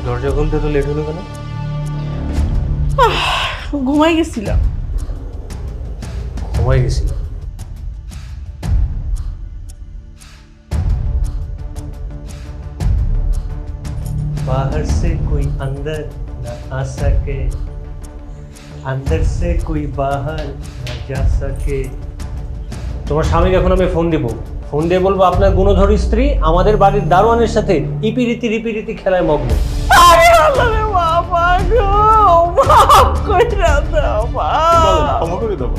দরজা খুলতে তো লেট হলো কেন? ঘুমাই গেছিলাম। ঘুমাই গেছিল? बाहर से कोई अंदर न आ सके, अंदर से कोई बाहर न जा सके। তোমার স্বামীকে এখন আমি ফোন দিব, ফোন দিয়ে বলবো আপনার গুণধরী স্ত্রী আমাদের বাড়ির দারোয়ানের সাথে ইপিরীতি খেলায় মগ্ন। আরে আল্লাহ রে বাবা গো, মাফ কইরা দাও মা। ক্ষমা করে দাও।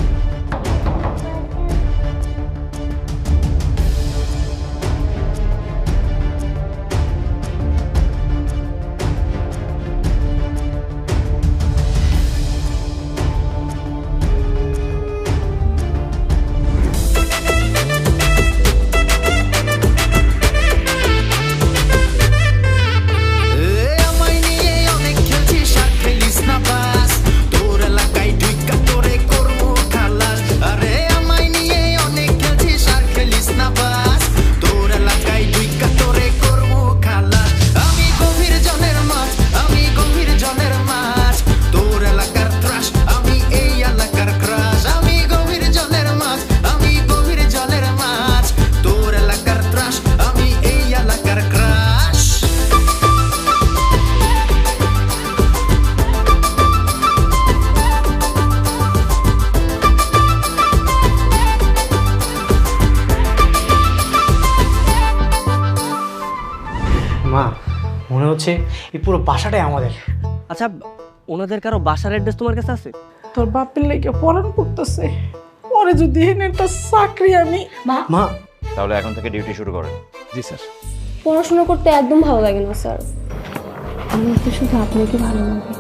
মা, মনে হচ্ছে এই পুরো বাসাটাই আমাদের। আচ্ছা, ওনাদের কারো বাসার অ্যাড্রেস তোমার কাছে আছে? তোর বাপের লেগে পড়ান করতেছে, পরে যদি এনে একটা চাকরি আমি। মা, তাহলে এখন থেকে ডিউটি শুরু করেন। জি স্যার। পড়াশোনা করতে একদম ভালো লাগে না স্যার, আমার তো শুধু আপনাকে ভালো লাগে।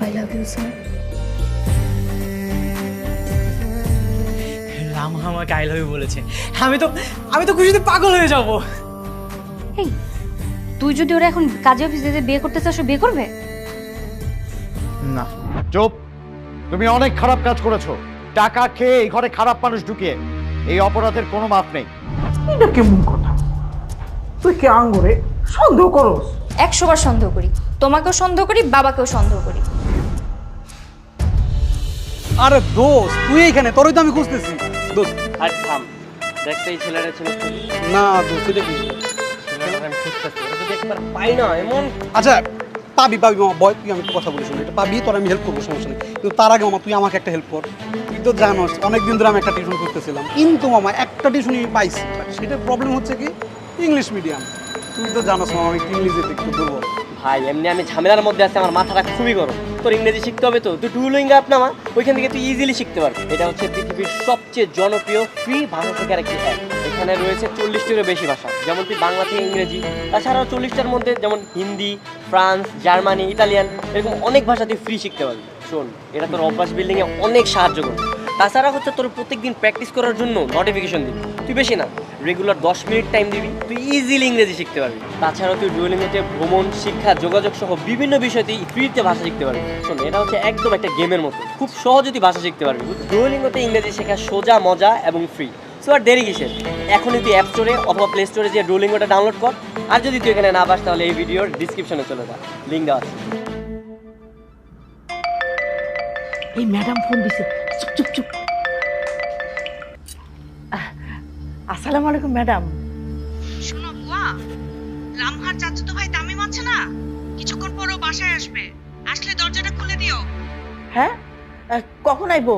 I love you sir. Rama আমাকে আই লাভ ইউ বলেছে। আমি তো খুশিতে পাগল হয়ে যাব। এই, তুই যদি ওরা এখন কাজে অফিসে বিয়ে করতে চাস, বিয়ে করবে না। চুপ, তুমি অনেক খারাপ কাজ করেছো। টাকা খেয়ে এই ঘরে খারাপ মানুষ ঢুকিয়ে, এই অপরাধের কোনো মাপ নেই। এটা কেমন কথা? তুই কি আঙ্গুরে সন্দেহ করস? 100 বার সন্দেহ করি, তোমাকেও সন্দেহ করি, বাবাকেও সন্দেহ করি। আরে দোস্ত, তুই এইখানে? তোরই তো আমি খুঁজতেছি দোস্ত। আর থাম, দেখতে এই ছেলেটা ছিল না দোস্ত, এটা কি? ছেলেটা আমি খুঁজতেছি, ওটা যদি একবার পাই না এমন। আচ্ছা, পাবি মামা, বয় তুই, আমি কথা বলি শুনি, এটা পাবি, তোর আমি হেল্প করবো, সমস্যা নেই। কিন্তু তার আগে মামা তুই আমাকে একটা হেল্প কর। তুই তো জানোস অনেকদিন ধরে আমি একটা টিউশন করতেছিলাম, কিন্তু মামা একটা টিউশনই আমি পাইছি। সেটার প্রবলেম হচ্ছে কি, ইংলিশ মিডিয়াম। তুই তো জানোস মামা, আমি ইংলিশে একটু দুর্বল। ভাই এমনি আমি ঝামেলার মধ্যে আছি, আমার মাথাটা খুবই গরম। তোর ইংরেজি শিখতে হবে তো, তুই ডুওলিঙ্গো অ্যাপ নামা, ওইখান থেকে তুই ইজিলি শিখতে পারবি। এটা হচ্ছে পৃথিবীর সবচেয়ে জনপ্রিয় ফ্রি ভাষা শেখার একটি অ্যাপ। এখানে রয়েছে 40টিরও বেশি ভাষা, যেমন তুই বাংলা থেকে ইংরেজি, তাছাড়াও 40টার মধ্যে যেমন হিন্দি, ফ্রান্স, জার্মানি, ইতালিয়ান, এরকম অনেক ভাষা তুই ফ্রি শিখতে পারবি। শোন, এটা তোর অভ্যাস বিল্ডিংয়ে অনেক সাহায্য করবে। তাছাড়া হচ্ছে তোর প্রত্যেকদিন প্র্যাকটিস করার জন্য নোটিফিকেশন দিবি। তুই বেশি না, রেগুলার 10 মিনিট টাইম দিবি, তুই ইজিলি ইংরেজি শিখতে পারবি। তাছাড়াও তুই ডুওলিঙ্গোতে ভ্রমণ, শিক্ষা, যোগাযোগ সহ বিভিন্ন বিষয়ে তুই ফ্রিতে ভাষা শিখতে পারবি। শোন, এটা হচ্ছে একদম একটা গেমের মতো, খুব সহজে তুই ভাষা শিখতে পারবি। ডুওলিঙ্গোতে ইংরেজি শেখা সোজা, মজা এবং ফ্রি। সো আর দেরি কিসের, এখনই তুই অ্যাপ স্টোরে অথবা প্লে স্টোরে যে ডুওলিঙ্গোটা ডাউনলোড কর। আর যদি তুই এখানে না পাস, তাহলে এই ভিডিওর ডিসক্রিপশনে চলে যা, লিঙ্ক দেওয়া আছে। এই ম্যাডাম ফোন দিছে, চুপ চুপ চুপ। আসসালামু আলাইকুম ম্যাডাম। শোনো বুয়া, লামহার চাচাতো ভাই তামিম আছে না, কিছুক্ষণ পরও বাসায় আসবে। আসলে দরজাটা খুলে দিও। হ্যাঁ, কখন আইবো?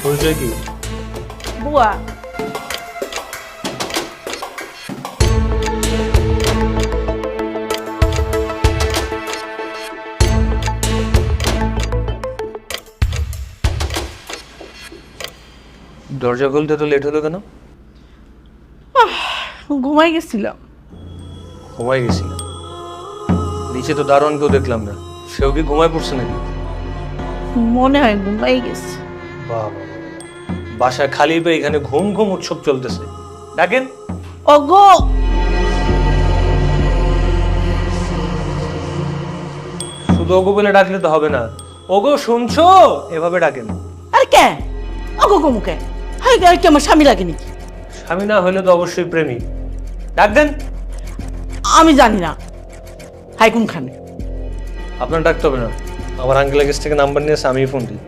পরিচয় কি? বুয়া। দরজা খুলতে তো লেট হলো কেন? ঘুমাই গেছিলাম। ঘুমাই গেছিল? নিচে তো দারোয়ানকেও দেখলাম না, সেও কি ঘুমায় পড়ছে নাকি? মনে হয় ঘুমাই গেছে। বাবা, বাসায় খালি পেয়ে এখানে ঘুম ঘুম উৎসব চলতেছে। ডাকেন। ওগো, শুধু ওগো বলে ডাকলে তো হবে না। ওগো শুনছো, এভাবে ডাকেন। আর কে ওগো গো মুখে? হাই গাই কি আমার স্বামী লাগে নাকি? স্বামী না হলে তো অবশ্যই প্রেমিক। ডাক দেন। আমি জানি না হাই কোনখানে। আপনার ডাকতে হবে না, আমার আঙ্কেলের কাছ থেকে নাম্বার নিয়ে আমি ফোন দিই।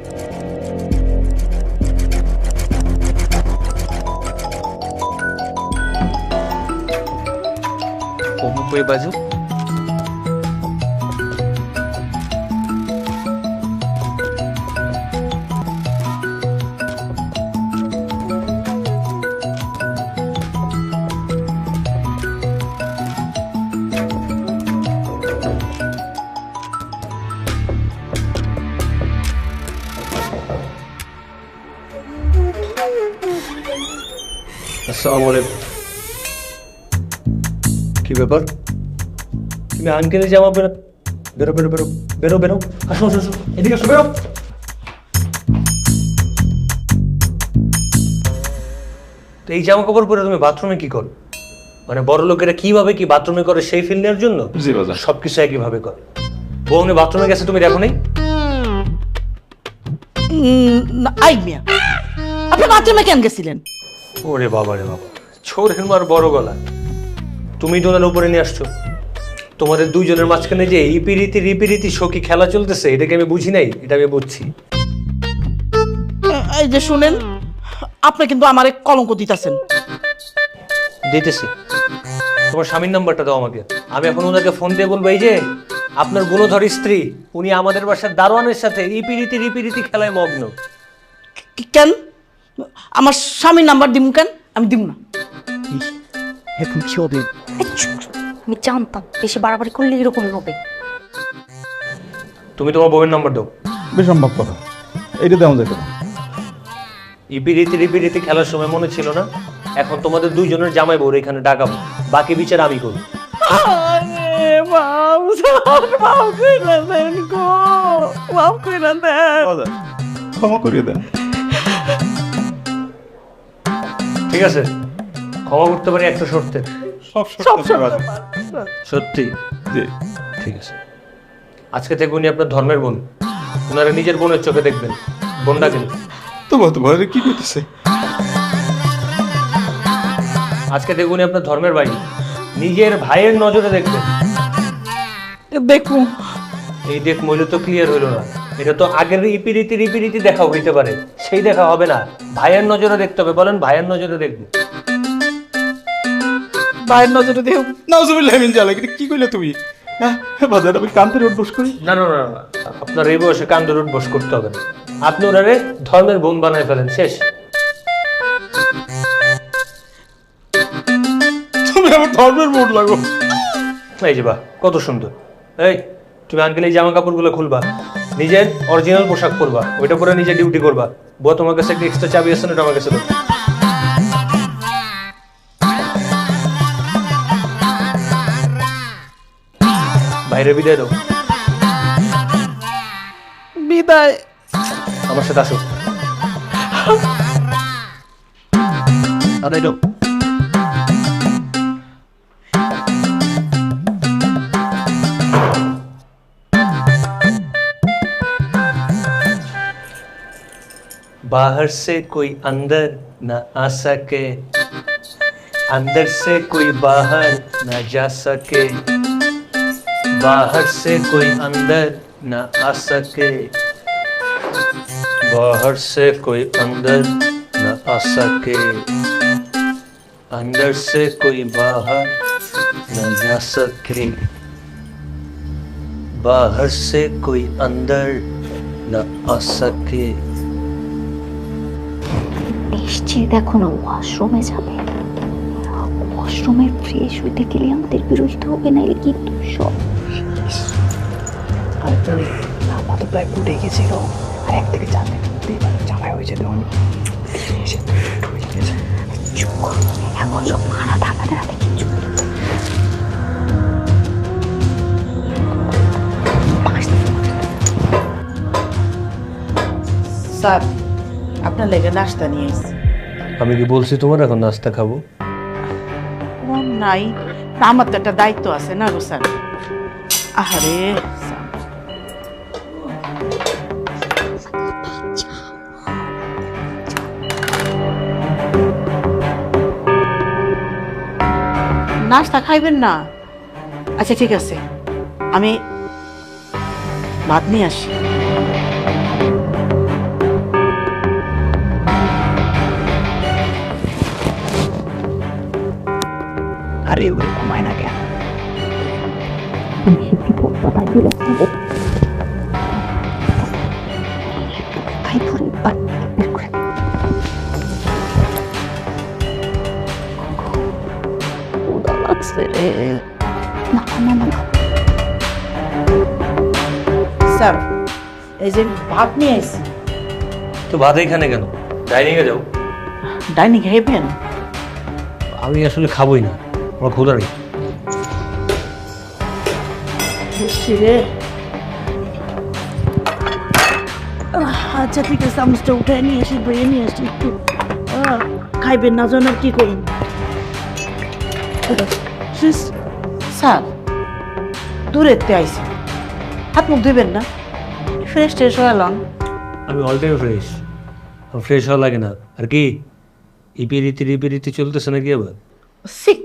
বাজু আসসালামু আলাইকুম। কি ব্যাপার? তুমি আঙ্কেলের জামা বেরো বেরো বেরো বেরো বেরো বেরো, আসো আসো আসো, এদিকে আসো, বেরো। তো এই জামা কাপড় পরে তুমি বাথরুমে কি করো? মানে বড় লোকেরা কিভাবে কি বাথরুমে করে সেই ফিল নেওয়ার জন্য? জি বাজার। সবকিছু একইভাবে করে। বউ বাথরুমে গেছে, তুমি দেখো নাই? আই মিয়া, আপনি বাথরুমে কেন গেছিলেন? ওরে বাবা রে বাবা, ছোরের মার বড় গলা। তুমি দোনার উপরে নিয়ে আসছো। তোমাদের দুইজনের মাঝখানে যে ইপিরীতি সখী খেলা চলতেছে, এটাকে আমি বুঝি নাই, এটা আমি বুঝছি। এই যে শুনেন, আপনি কিন্তু আমারে কলঙ্ক দিতেছেন। দিতেছি। তোমার স্বামীর নাম্বারটা দাও আমাকে, আমি এখন ওনাকে ফোন দিয়ে বলবো এই যে আপনার গুণধর স্ত্রী, উনি আমাদের বাসার দারোয়ানের সাথে ইপিরীতি খেলায় মগ্ন। কেন আমার স্বামীর নাম্বার দিম কেন? আমি দিব না। এখন কি হবে? আমি জানতাম বেশি বাড়াবাড়ি করলে এরকমই হবে। তুমি তোমার বউয়ের নাম্বার দাও। বেসম্ভব কথা, এইটা দেওয়া যেত না। ইপিরীতি খেলার সময় মনে ছিল না? এখন তোমাদের দুইজনের জামাই বউর এখানে ডাকাবো, বাকি বিচার আমি করব। ক্ষমা করিয়ে দেন। ঠিক আছে, ক্ষমা করতে পারি একটা শর্তে। সত্যি? জি। ঠিক আছে, আজকে থেকে উনি আপনার ধর্মের বোন, ওনারা নিজের বোনের চোখে দেখবেন। বোন ডাকেন। তোমার কি করতেছে? আজকে থেকে উনি আপনার ধর্মের ভাই, নিজের ভাইয়ের নজরে দেখবেন। দেখুন, এই দেখ মইলে তো ক্লিয়ার হইল না। এটা তো আগের ইপিরীতি দেখা হইতে পারে, সেই দেখা হবে না। ভাইয়ের নজরে দেখতে হবে। বলেন, ভাইয়ের নজরে দেখবে। ভাইয়ের নজরে দেও। নাউজুবিল্লাহ মিন জালিক, এটা কি কইলে তুমি? হ্যাঁ বাজার, আমি কান্তের উঠবস করি? না না না না, আপনার এই বয়সে কান্দর উঠবস করতে হবে না। আপনি ওনারে ধর্মের বোন বানায় ফেলেন, শেষ। তুমি আমার ধর্মের বোন লাগো। এই যে বাহ, কত সুন্দর। এই তুমি আঙ্কেল এই জামা কাপড়গুলো খুলবা, নিজের অরিজিনাল পোশাক পরবা, ওইটা পরে নিজে ডিউটি করবা। বউ তোমার কাছে একটা এক্সট্রা চাবি আছে না, ওটা আমার কাছে দাও। বাইরে বিদায় দাও। বিদায়। আমার সাথে আসো। बाहर से कोई अंदर न आ सके, अंदर से कोई बाहर न जा सके, बाहर से कोई अंदर न आ सके, बाहर से कोई अंदर न आ सके, अंदर से कोई बाहर न जा सके, बाहर से कोई अंदर न आ सके। নিশ্চয়ই দেখো না ওয়াশরুমে যাবে। ওয়াশরুমে ফ্রেশ হইতে গেলে আমাদের বিরক্ত হবে, নাইলে কিন্তু সব প্রায় উঠে গেছিল, আর এক থেকে চার দিন চালাই হয়ে যেত। চুপ করো, এখন সব খানা থাকাতে রাতে কিছু স্যার আপনার লেগে নাস্তা নিয়ে এসেছি। আমি কি বলছি তোমার এখন নাস্তা খাবো? নাই, আমার তো একটা দায়িত্ব আছে না গো স্যার। আহারে স্যার। নাস্তা খাইবেন না? আচ্ছা ঠিক আছে, আমি ভাত নিয়ে আসি। আরে ওরে ঘুমায় না কেন? স্যার এই যে ভাত নিয়ে এসেছি। তো ভাত এইখানে কেন? ডাইনিং এ যাও। ডাইনিং খাইবেন? আমি আসলে খাবোই না, আমার ক্ষুধা নেই। রে আচ্ছা ঠিক আছে, চামচটা উঠে নিয়ে আসি, বইয়ে নিয়ে আসি একটু। খাইবেন না জানার কি করুন? স্যার দূরেতে আইসি, হাত মুখ ধুবেন না? ফ্রেশ ট্রেশ হয়ে এলাম। আমি অল টাইম ফ্রেশ, ফ্রেশ হওয়া লাগে না। আর কি ইপিরিতি চলতেছে নাকি আবার?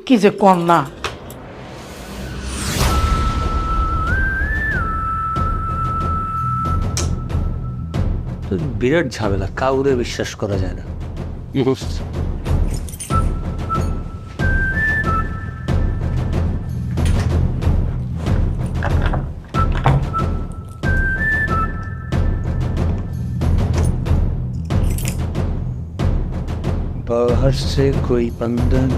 কি যে কম না। বিরাট ঝামেলা, কাউরে বিশ্বাস করা যায় না। बाहर से कोई बंधन।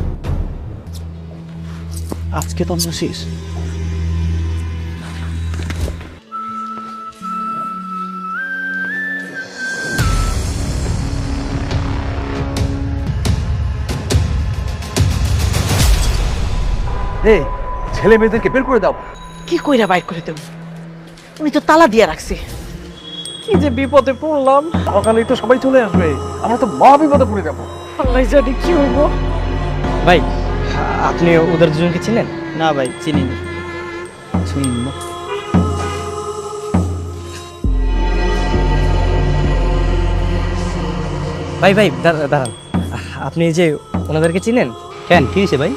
আজকে তো আমরা শেষ। ছেলে মেয়েদেরকে বের করে দাও। কি কইরা বাইর করে দেব? উনি তো তালা দিয়ে রাখছে। কি যে বিপদে পড়লাম। সকালেই তো সবাই চলে আসবে, আমরা তো মহা বিপদে পড়ে যাবো। আল্লাহ জানি কি হইব। ভাই আপনি ওদের দুজনকে চিনেন? না ভাই চিনি না। ভাই ভাই দাঁড়ান, আপনি যে ওনাদেরকে চিনেন? কেন কি হয়েছে ভাই?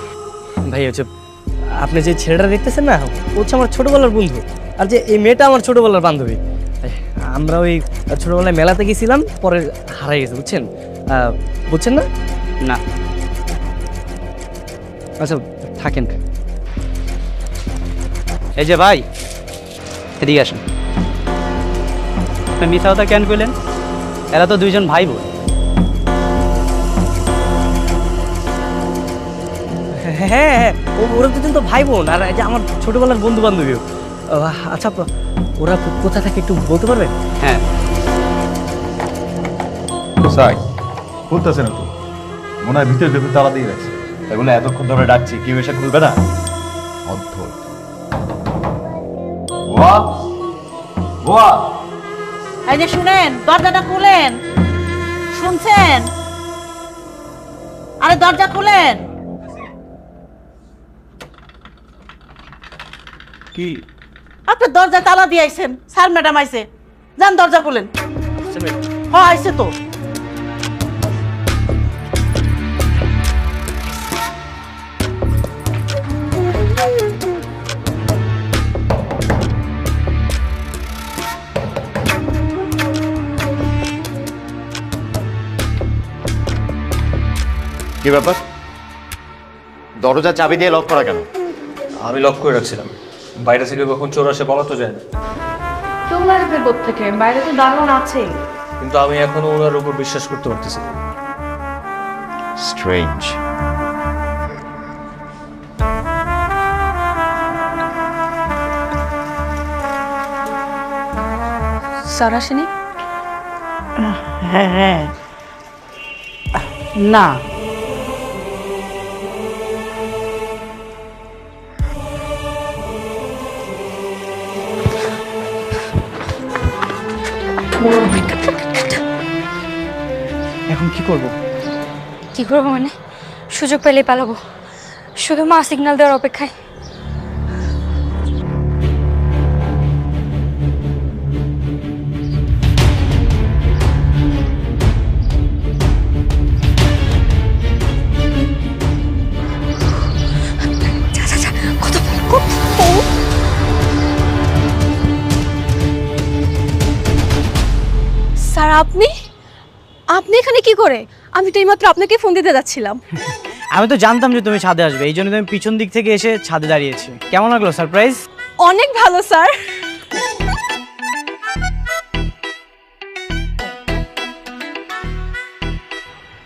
ভাই হচ্ছে আপনি যে ছেলেটা দেখতেছেন না, ও হচ্ছে আমার ছোটবেলার বন্ধু, আর যে এই মেয়েটা আমার ছোটবেলার বান্ধবী। আমরা ওই ছোটবেলায় মেলাতে গেছিলাম, পরে হারাই গেছে, বুঝছেন? বুঝছেন না? না। আচ্ছা থাকেন। এই যে ভাই এদিকে আসেন। আপনি মিথ্যা কথা কেন কইলেন? এরা তো দুইজন ভাই বোন। হ্যাঁ, ওরা দুজন তো ভাই বোন, আর এই যে আমার ছোটবেলার বন্ধু বান্ধবীও। আচ্ছা ওরা কোথা থেকে একটু বলতে পারবেন? হ্যাঁ কোথায় খুলতেছে না তো, মনে হয় ভিতরে ভিতরে তালা দিয়ে রাখছে। এগুলো এতক্ষণ ধরে ডাকছি, কেউ এসে খুলবে না? অদ্ভুত। এই যে শুনেন, দরজাটা খুলেন। শুনছেন? আরে দরজা খুলেন। কি আপনি দরজা তালা দিয়ে আইছেন, স্যার ম্যাডাম আইছে। যান দরজা খুলেন। হ্যাঁ আইছে তো। কি ব্যাপার? দরজা চাবি দিয়ে লক করা কেন? আমি লক করে রাখছিলাম, বাইরে থেকে কখন চোর আসে বলা তো যায় না। চলে আসবে কোত্থেকে? বাইরে তো দারোয়ান আছেই। কিন্তু আমি এখনো ওনার উপর বিশ্বাস করতে পারতেছি না। স্ট্রেঞ্জ। স্যার আসেনি? হ্যাঁ হ্যাঁ না, এখন কি করব? কি করবো মানে? সুযোগ পেলেই পালাবো, শুধু মা সিগন্যাল দেওয়ার অপেক্ষায়। স্যার আপনি আপনি এখানে কি করে? আমি তো এইমাত্র আপনাকে ফোন দিতে যাচ্ছিলাম। আমি তো জানতাম যে তুমি ছাদে আসবে, এই জন্য তো আমি পিছন দিক থেকে এসে ছাদে দাঁড়িয়েছি। কেমন লাগলো সারপ্রাইজ? অনেক ভালো স্যার।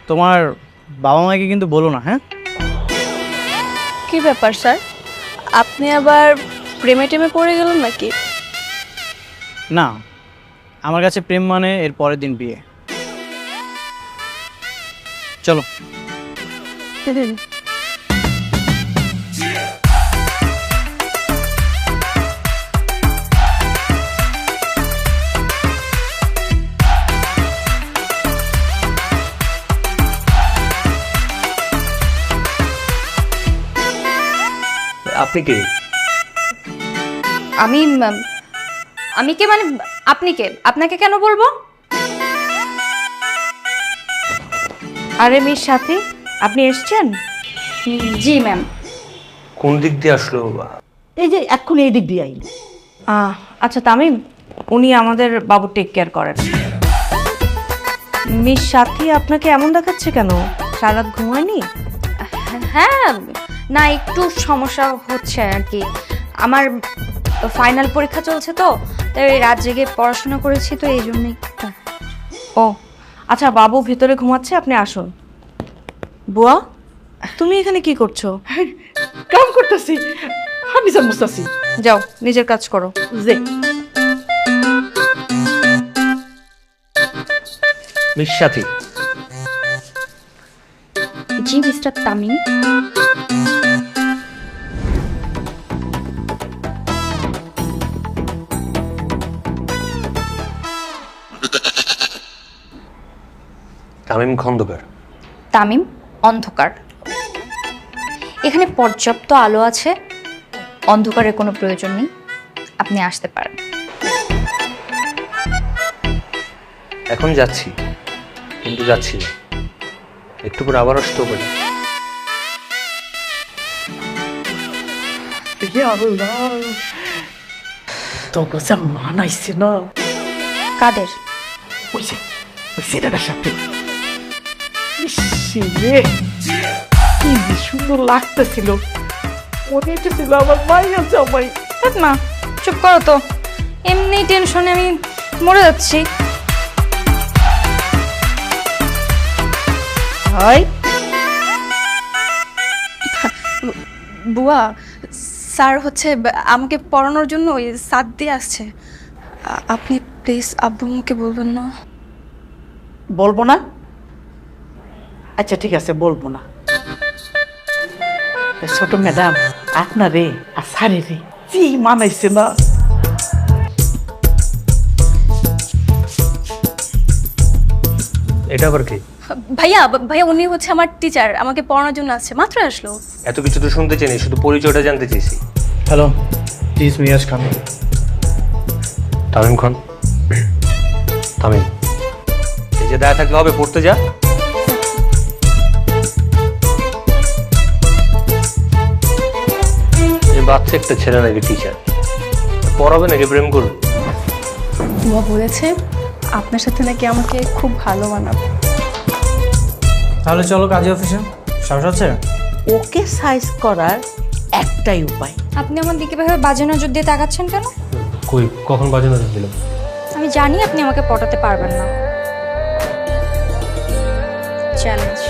তোমার বাবা মাকে কিন্তু বলো না, হ্যাঁ? কি ব্যাপার স্যার, আপনি আবার প্রেমে টেমে পড়ে গেলেন নাকি? না, আমার কাছে প্রেম মানে এর পরের দিন বিয়ে। চলো। আপনি কে? আমি কে মানে? আপনি কে? আপনাকে কেন বলবো? আরে মিস সাথী, আপনি এসছেন? জি ম্যাম। কোন দিক দিয়ে আসলো? এই যে এক্ষুনি এই দিক দিয়ে আইল। আচ্ছা তামিম, উনি আমাদের বাবু টেক কেয়ার করেন। মিস সাথী আপনাকে এমন দেখাচ্ছে কেন? সারা রাত ঘুমায়নি? হ্যাঁ, না একটু সমস্যা হচ্ছে আর কি। আমার ফাইনাল পরীক্ষা চলছে তো, তাই রাত জেগে পড়াশোনা করেছি, তো এই জন্যই। ও আচ্ছা, বাবু ভিতরে ঘুমাচ্ছে, আপনি আসুন। বুয়া, তুমি এখানে কি করছো? কাম করতেছি, ফার্নিচার মুছতাছি। যাও নিজের কাজ করো। যে মিস সাথী। জি মিস্টার তামিম। তামিম খন্দকার। তামিম অন্ধকার। এখানে পর্যাপ্ত আলো আছে, অন্ধকারের কোনো প্রয়োজন নেই, আপনি আসতে পারেন। এখন যাচ্ছি, কিন্তু যাচ্ছি না, একটু পর আবার আসতেও পারি। তোকে যা মানাইছে না। কাদের? ওই ছেলেটার সাথে। রে কি যে সুন্দর লাগতেছিল, মনে হচ্ছিল আমার মাইয়া জামাই। থাক মা, চুপ করো তো, এমনি টেনশনে আমি মরে যাচ্ছি। বুয়া, স্যার হচ্ছে আমাকে পড়ানোর জন্য ওই সাত দিয়ে আসছে। আপনি প্লিজ আব্বুকে বলবেন না। বলবো না? আচ্ছা ঠিক আছে, বলবো না। ছোট ম্যাডাম, আপনারে আর সারে রে কি মানাইছে না। এটা আবার কি? ভাইয়া ভাইয়া উনি হচ্ছে আমার টিচার, আমাকে পড়ানোর জন্য আসছে, মাত্র আসলো। এত কিছু তো শুনতে চাইনি, শুধু পরিচয়টা জানতে চেয়েছি। হ্যালো, প্লিজ মিয়াজ খান। তামিম খান। তামিম, এই যে দায় থাকলে হবে, পড়তে যা। এই বাচ্চা একটা ছেলে নাকি টিচার, পড়াবে নাকি প্রেম করবে? বুয়া বলেছে আপনার সাথে নাকি আমাকে খুব ভালো মানাবে। তাহলে চলো কাজী অফিসে। সাহস আছে? ওকে সাইজ করার একটাই উপায়। আপনি আমার দিকে ভাবে বাজে নজর দিয়ে তাকাচ্ছেন কেন? কই, কখন বাজে নজর দিলাম? আমি জানি আপনি আমাকে পটাতে পারবেন না। চ্যালেঞ্জ।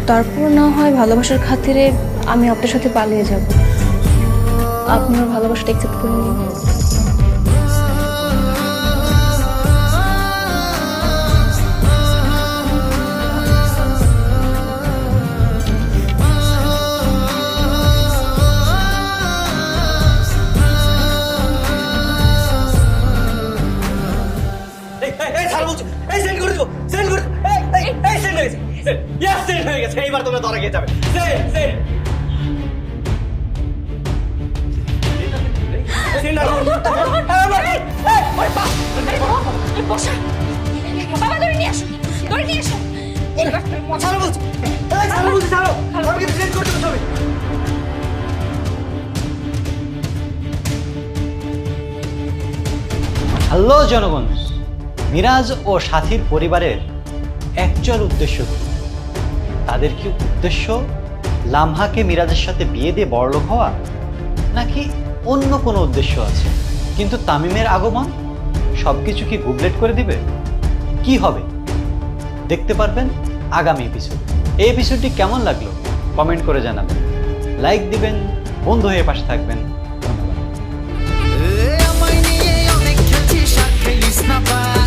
তারপর না হয় ভালোবাসার খাতিরে আমি আপনার সাথে পালিয়ে যাব, আপনি আমার ভালোবাসাটা অ্যাকসেপ্ট করে নিন। সেট ইয়েস সেট হয়ে গেছে, এইবার তোমরা ধরা খেয়ে যাবে। সেট সেট বাবা ধরে নিয়ে আসো, ধরে নিয়ে আসো। ছাড়ো বলছি, ছাড়ো বলছি, ছাড়ো, আমাকে ডিলিট করতে হবে। হ্যালো জনগণ, মিরাজ ও সাথীর পরিবারের অ্যাকচুয়াল উদ্দেশ্য কি? তাদের কি উদ্দেশ্য লামহাকে মিরাজের সাথে বিয়ে দিয়ে বড়লোক হওয়া, নাকি অন্য কোনো উদ্দেশ্য আছে? কিন্তু তামিমের আগমন সবকিছু কি গুবলেট করে দিবে? কি হবে দেখতে পারবেন আগামী এপিসোড। এই এপিসোডটি কেমন লাগলো কমেন্ট করে জানাবেন, লাইক দিবেন, বন্ধু হয়ে পাশে থাকবেন। ধন্যবাদ। আমায় নিয়ে অনেক খেলছি, সাথে লিস না পায়।